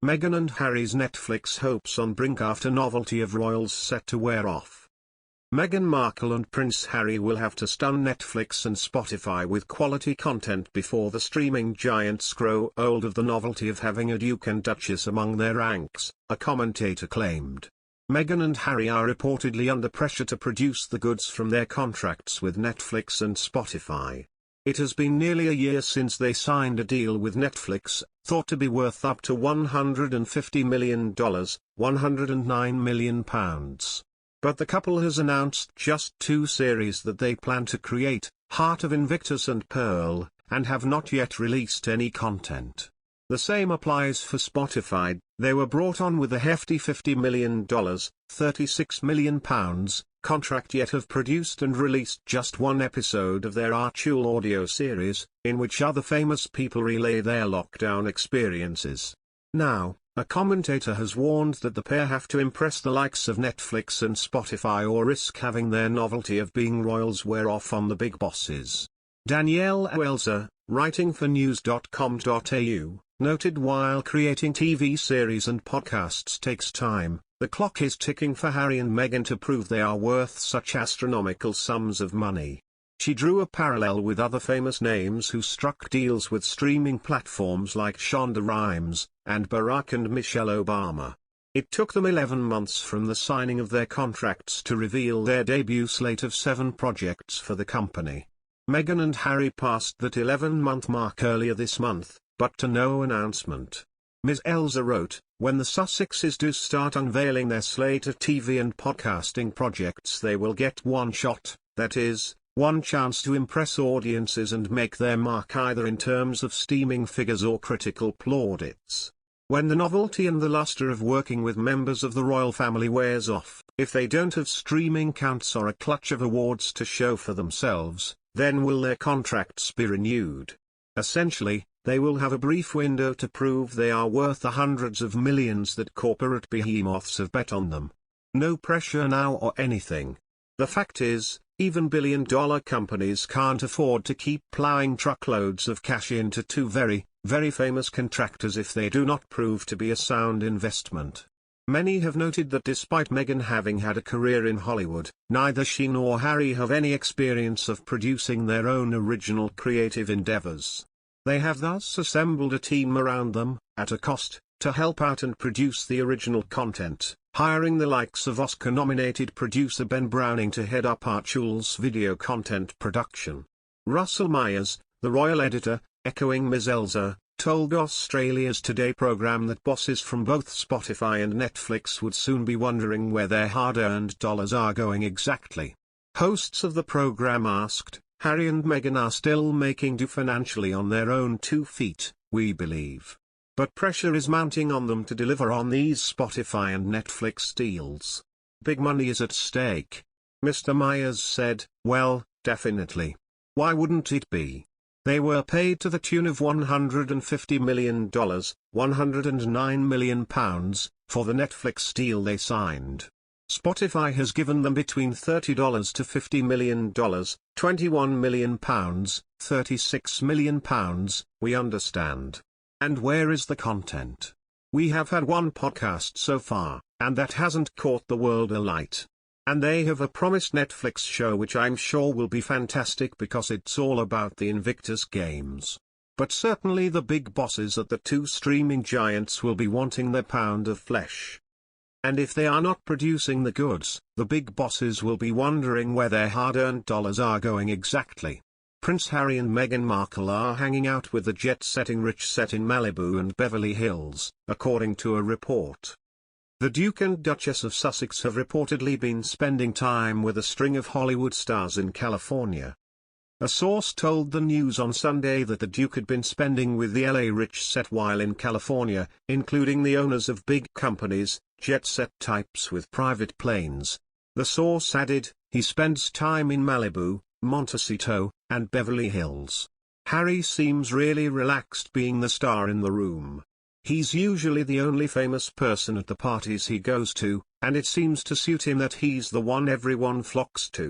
Meghan and Harry's Netflix hopes on brink after novelty of royals set to wear off. Meghan Markle and Prince Harry will have to stun Netflix and Spotify with quality content before the streaming giants grow old of the novelty of having a Duke and Duchess among their ranks, a commentator claimed. Meghan and Harry are reportedly under pressure to produce the goods from their contracts with Netflix and Spotify. It has been nearly a year since they signed a deal with Netflix, thought to be worth up to $150 million, £109 million. But the couple has announced just 2 series that they plan to create, Heart of Invictus and Pearl, and have not yet released any content. The same applies for Spotify. They were brought on with a hefty $50 million, £36 million, contract, yet have produced and released just 1 episode of their Archie audio series, in which other famous people relay their lockdown experiences. Now, a commentator has warned that the pair have to impress the likes of Netflix and Spotify or risk having their novelty of being royals wear off on the big bosses. Danielle Welzer, writing for news.com.au, noted while creating TV series and podcasts takes time, the clock is ticking for Harry and Meghan to prove they are worth such astronomical sums of money. She drew a parallel with other famous names who struck deals with streaming platforms like Shonda Rhimes, and Barack and Michelle Obama. It took them 11 months from the signing of their contracts to reveal their debut slate of 7 projects for the company. Meghan and Harry passed that 11-month mark earlier this month, but to no announcement. Ms. Elsa wrote, "When the Sussexes do start unveiling their slate of TV and podcasting projects, they will get one shot, that is, one chance to impress audiences and make their mark either in terms of steaming figures or critical plaudits. When the novelty and the luster of working with members of the royal family wears off, if they don't have streaming counts or a clutch of awards to show for themselves, then will their contracts be renewed. Essentially, they will have a brief window to prove they are worth the hundreds of millions that corporate behemoths have bet on them. No pressure now or anything. The fact is, even billion-dollar companies can't afford to keep plowing truckloads of cash into 2 very, very famous contractors if they do not prove to be a sound investment." Many have noted that despite Meghan having had a career in Hollywood, neither she nor Harry have any experience of producing their own original creative endeavors. They have thus assembled a team around them, at a cost, to help out and produce the original content, hiring the likes of Oscar-nominated producer Ben Browning to head up Archie's video content production. Russell Myers, the royal editor, echoing Ms. Elsa, told Australia's Today programme that bosses from both Spotify and Netflix would soon be wondering where their hard-earned dollars are going exactly. Hosts of the programme asked, "Harry and Meghan are still making do financially on their own 2 feet, we believe. But pressure is mounting on them to deliver on these Spotify and Netflix deals. Big money is at stake." Mr. Myers said, "Well, definitely. Why wouldn't it be? They were paid to the tune of $150 million, £109 million, for the Netflix deal they signed. Spotify has given them between $30 to $50 million, £21 million, £36 million, we understand. And where is the content? We have had 1 podcast so far, and that hasn't caught the world alight. And they have a promised Netflix show which I'm sure will be fantastic because it's all about the Invictus Games. But certainly the big bosses at the 2 streaming giants will be wanting their pound of flesh. And if they are not producing the goods, the big bosses will be wondering where their hard-earned dollars are going exactly." Prince Harry and Meghan Markle are hanging out with the jet-setting rich set in Malibu and Beverly Hills, according to a report. The Duke and Duchess of Sussex have reportedly been spending time with a string of Hollywood stars in California. A source told the news on Sunday that the Duke had been spending with the LA rich set while in California, including the owners of big companies, jet-set types with private planes. The source added, "He spends time in Malibu, Montecito, and Beverly Hills. Harry seems really relaxed being the star in the room. He's usually the only famous person at the parties he goes to, and it seems to suit him that he's the one everyone flocks to."